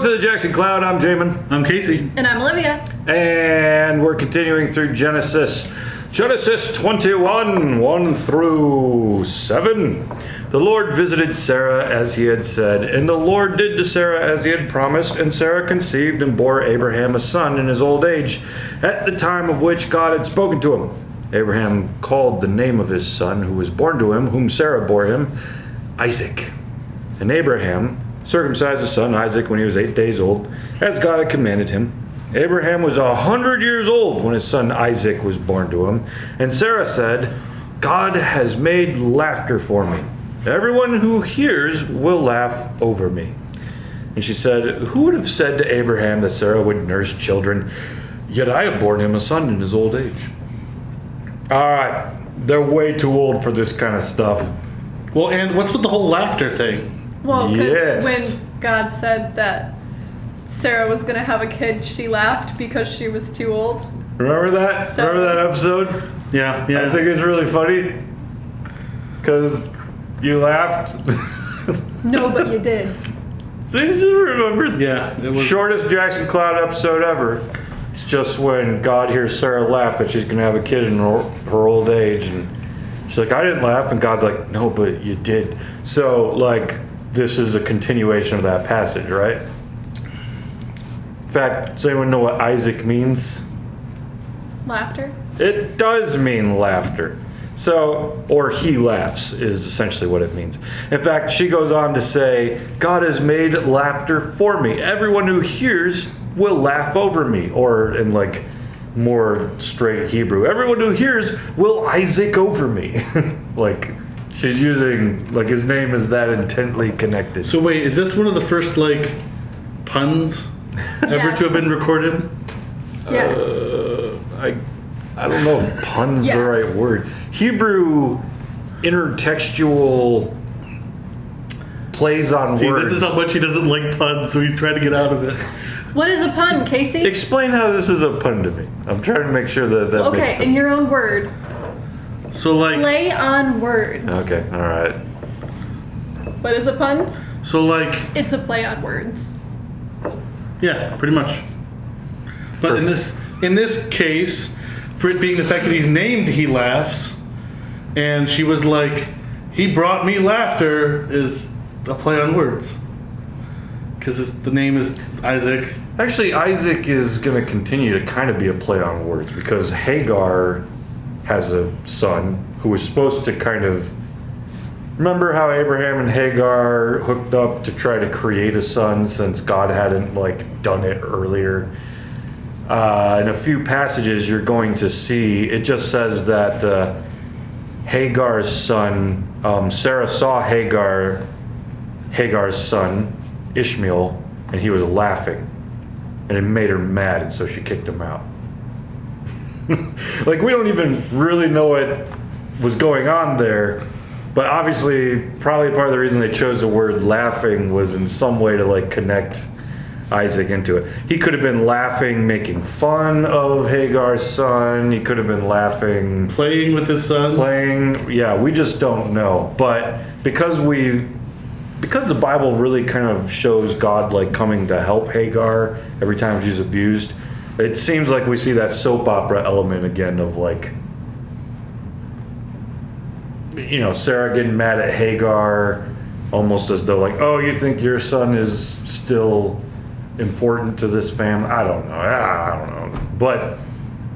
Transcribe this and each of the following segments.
to the Jackson Cloud. I'm Jamin. I'm Casey. And I'm Olivia. And we're continuing through Genesis 21, 1 through 7. The Lord visited Sarah as he had said, and the Lord did to Sarah as he had promised, and Sarah conceived and bore Abraham a son in his old age, at the time of which God had spoken to him. Abraham called the name of his son who was born to him, whom Sarah bore him, Isaac. And Abraham circumcised his son Isaac when he was 8 days old, as God had commanded him. Abraham was 100 years old when his son Isaac was born to him. And Sarah said, God has made laughter for me. Everyone who hears will laugh over me. And she said, who would have said to Abraham that Sarah would nurse children? Yet I have borne him a son in his old age. All right, they're way too old for this kind of stuff. Well, and what's with the whole laughter thing? Well, because Yes. when God said that Sarah was going to have a kid, she laughed because she was too old. Remember that? So- Remember that episode? Yeah. I think it's really funny because you laughed. No, but you did. Things you remember. Yeah, it was. Shortest Jackson Cloud episode ever. It's just when God hears Sarah laugh that she's gonna have a kid in her old age, and she's like, "I didn't laugh," and God's like, "No, but you did." So, like, this is a continuation of that passage, right? In fact, does anyone know what Isaac means? Laughter? It does mean laughter. So, or he laughs is essentially what it means. In fact, she goes on to say, God has made laughter for me. Everyone who hears will laugh over me. Or in like more straight Hebrew, everyone who hears will Isaac over me. Like she's using, like his name is that intently connected. So wait, is this one of the first like puns ever to have been recorded? Yes. I don't know if pun's Yes. the right word. Hebrew intertextual plays on See, words. this is how much he doesn't like puns, so he's trying to get out of it. What is a pun, Casey? Explain how this is a pun to me. I'm trying to make sure that makes Okay, sense. in your own word. So like, Play on words. Okay, all right. What is a pun? so like, It's a play on words. yeah, pretty much. But in this case, for it being the fact that he's named, he laughs, and she was like, he brought me laughter, is a play on words. Because the name is Isaac. Actually, Isaac is going to continue to kind of be a play on words because Hagar has a son who was supposed to kind of. Remember how Abraham and Hagar hooked up to try to create a son since God hadn't like done it earlier? In a few passages, you're going to see it just says that Hagar's son, Sarah saw Hagar's son Ishmael, and he was laughing, and it made her mad, and so she kicked him out. Like we don't even really know what was going on there. But obviously, probably part of the reason they chose the word laughing was in some way to like connect Isaac into it. He could have been laughing, making fun of Hagar's son. He could have been laughing, Playing with his son. playing. Yeah, we just don't know. But because the Bible really kind of shows God like coming to help Hagar every time she's abused, it seems like we see that soap opera element again of like, you know, Sarah getting mad at Hagar, almost as though like, oh, you think your son is still important to this family? I don't know. But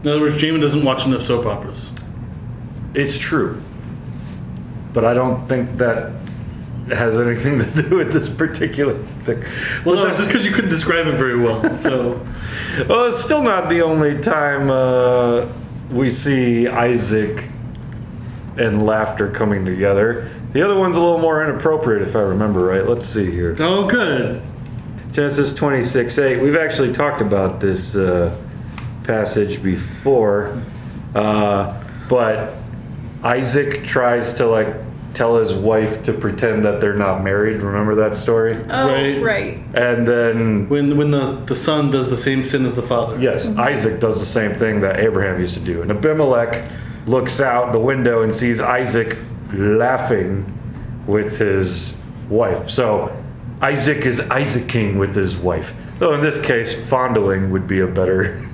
In other words, Jamin doesn't watch enough soap operas. it's true. But I don't think that has anything to do with this particular thing. Well, no, just because you couldn't describe it very well. So, Well, it's still not the only time we see Isaac and laughter coming together. The other one's a little more inappropriate, if I remember right. Let's see here. oh, good. Genesis 26:8. We've actually talked about this passage before, but Isaac tries to like tell his wife to pretend that they're not married. Remember that story? Oh, Right. right. And then When the son does the same sin as the father. yes, Isaac does the same thing that Abraham used to do. And Abimelech looks out the window and sees Isaac laughing with his wife. So Isaac is Isaacing with his wife. Though in this case, fondling would be a better.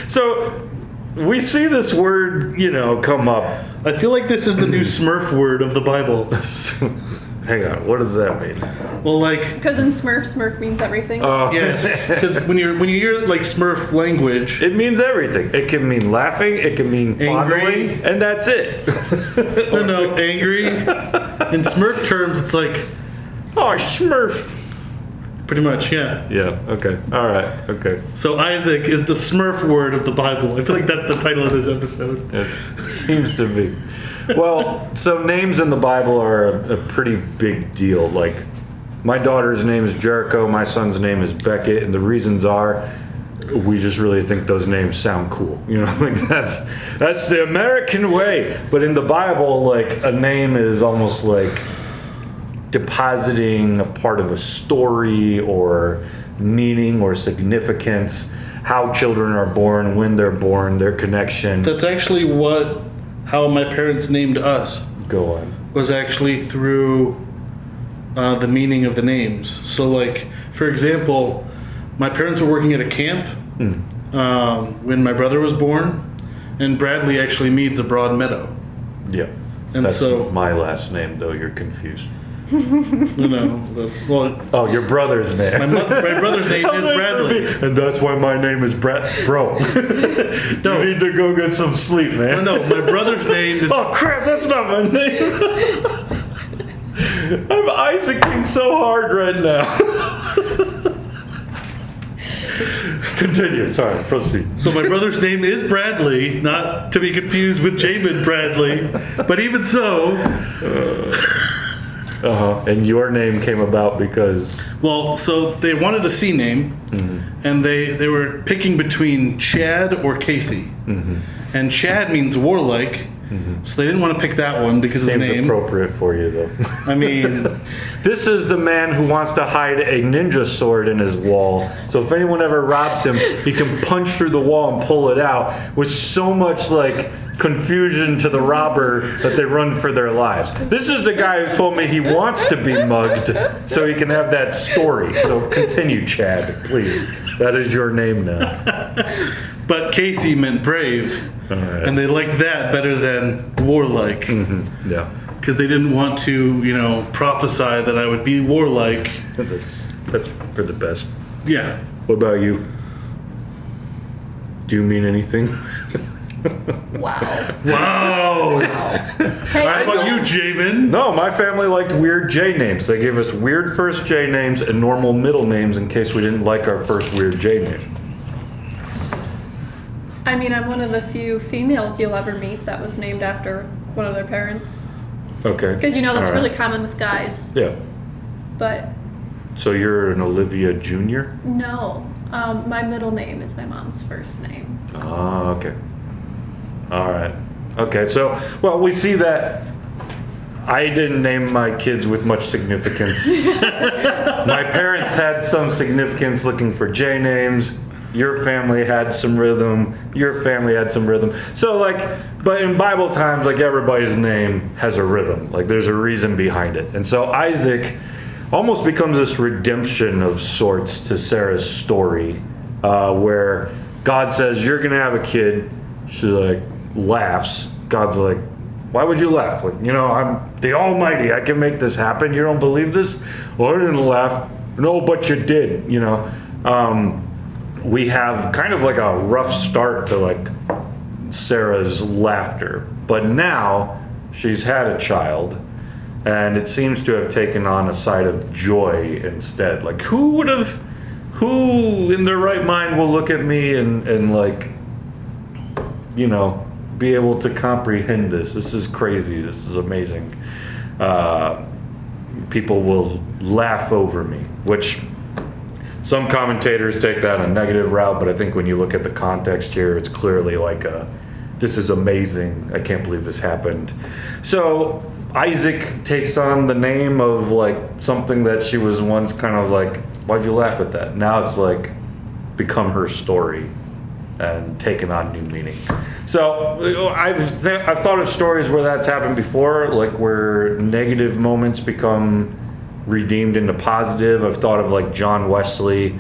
So we see this word, come up. I feel like this is the new Smurf word of the Bible. Hang on, what does that mean? Well, like, Because in Smurf means everything. yes, because when you hear like Smurf language, It means everything. It can mean laughing, it can mean Angry. fondling, and that's it. no, angry. In Smurf terms, it's like Oh, Smurf. pretty much, yeah. Yeah, okay. All right, okay. So Isaac is the Smurf word of the Bible. I feel like that's the title of this episode. It seems to be. Well, so names in the Bible are a pretty big deal. Like, my daughter's name is Jericho, my son's name is Beckett, and the reasons are we just really think those names sound cool. Like that's the American way. But in the Bible, like, a name is almost like depositing a part of a story or meaning or significance, how children are born, when they're born, their connection. That's actually how my parents named us. Go on. Was actually through the meaning of the names. So, like, for example, my parents were working at a camp when my brother was born, and Bradley actually means a broad meadow. Yeah. And That's so- my last name, though. You're confused. Well, Oh, your brother's name. my brother's name is Bradley. And that's why my name is Brett. Bro, No. you need to go get some sleep, man. No, my brother's name is. Oh, crap, that's not my name. I'm Isaacing so hard right now. Continue. Sorry, proceed. So my brother's name is Bradley, not to be confused with Jamin Bradley. But even so, And your name came about because... well, so they wanted a C name, and they were picking between Chad or Casey. And Chad means warlike, so they didn't want to pick that one because of the Seems name. appropriate for you, though. I mean, This is the man who wants to hide a ninja sword in his wall. So if anyone ever robs him, he can punch through the wall and pull it out with so much like confusion to the robber that they run for their lives. This is the guy who told me he wants to be mugged so he can have that story. So continue, Chad, please. That is your name now. but Casey meant brave, All right. and they liked that better than warlike Yeah. because they didn't want to, prophesy that I would be warlike. That's for the best. Yeah. What about you? Do you mean anything? Wow. Wow. Hey, How about you, Jamin? No, my family liked weird J names. They gave us weird first J names and normal middle names in case we didn't like our first weird J name. I mean, I'm one of the few females you'll ever meet that was named after one of their parents. Okay. Because that's All right. really common with guys. Yeah. But So you're an Olivia Jr.? no, my middle name is my mom's first name. Ah, okay. All right. Okay, so, well, we see that I didn't name my kids with much significance. My parents had some significance looking for J names. Your family had some rhythm. Your family had some rhythm. So, but in Bible times, everybody's name has a rhythm. There's a reason behind it. And so Isaac almost becomes this redemption of sorts to Sarah's story, where God says, you're going to have a kid. She laughs. God's like, why would you laugh? I'm the Almighty. I can make this happen. You don't believe this? Well, I didn't laugh. No, but you did. We have kind of a rough start to Sarah's laughter, but now she's had a child, and it seems to have taken on a side of joy instead. Who in their right mind will look at me and be able to comprehend this? This is crazy. This is amazing. People will laugh over me, which some commentators take that a negative route, but I think when you look at the context here, it's clearly this is amazing. I can't believe this happened. So Isaac takes on the name of something that she was once kind of why'd you laugh at that? Now it's become her story and taken on new meaning. So I've thought of stories where that's happened before, where negative moments become redeemed into positive. I've thought of like John Wesley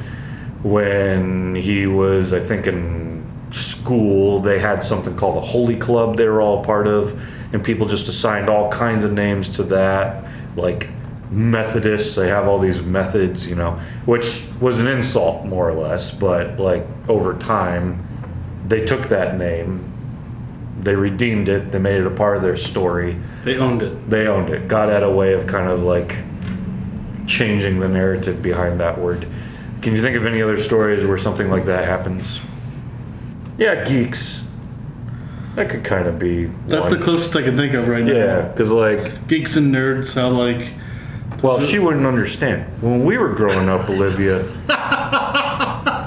when he was, I think, in school. They had something called the Holy Club they were all part of, and people just assigned all kinds of names to that. Like Methodists, they have all these methods, which was an insult more or less, but like over time, they took that name, they redeemed it, they made it a part of their story. They owned it. They owned it. God had a way of kind of like changing the narrative behind that word. Can you think of any other stories where something like that happens? Yeah, geeks. That could kind of be That's one. the closest I can think of right now. Yeah, because like, Geeks and nerds, how like... well, she wouldn't understand. When we were growing up, Olivia,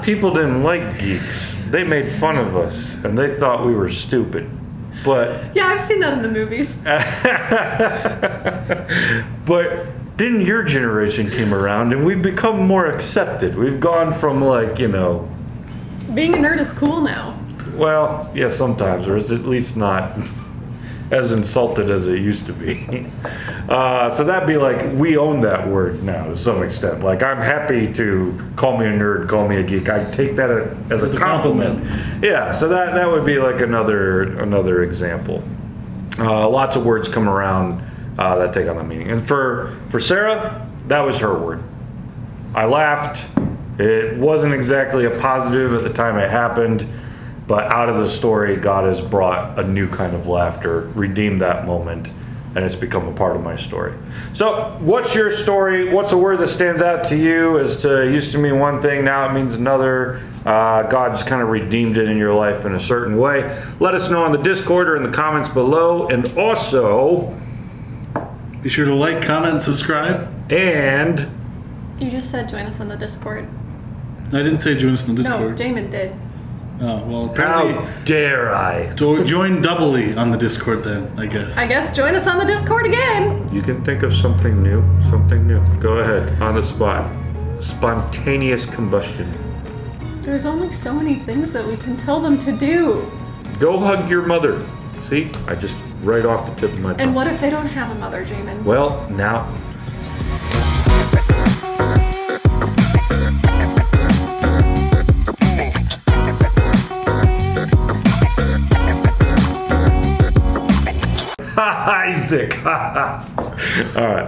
people didn't like geeks. They made fun of us, and they thought we were stupid. But Yeah, I've seen that in the movies. but then your generation came around, and we've become more accepted. We've gone from like, Being a nerd is cool now. well, yeah, sometimes, or it's at least not as insulted as it used to be. So that'd be like, we own that word now to some extent. Like, I'm happy to call me a nerd, call me a geek. I take that as a compliment. Yeah, so that would be like another example. Lots of words come around that take on that meaning. And for Sarah, that was her word. I laughed. It wasn't exactly a positive at the time it happened, but out of the story, God has brought a new kind of laughter, redeemed that moment, and it's become a part of my story. So, what's your story? What's a word that stands out to you as to used to mean one thing, now it means another? God just kind of redeemed it in your life in a certain way. Let us know on the Discord or in the comments below, and also, Be sure to like, comment, and subscribe. and You just said join us on the Discord. I didn't say join us on the No, Discord. Jamin did. Oh, well, apparently... how dare I? Join doubly on the Discord then, I guess. I guess join us on the Discord again. You can think of something new. Go ahead, on the spot. Spontaneous combustion. There's only so many things that we can tell them to do. Go hug your mother. See, I just right off the tip of my tongue. And what if they don't have a mother, Jamin? Well, now. Isaac. All right.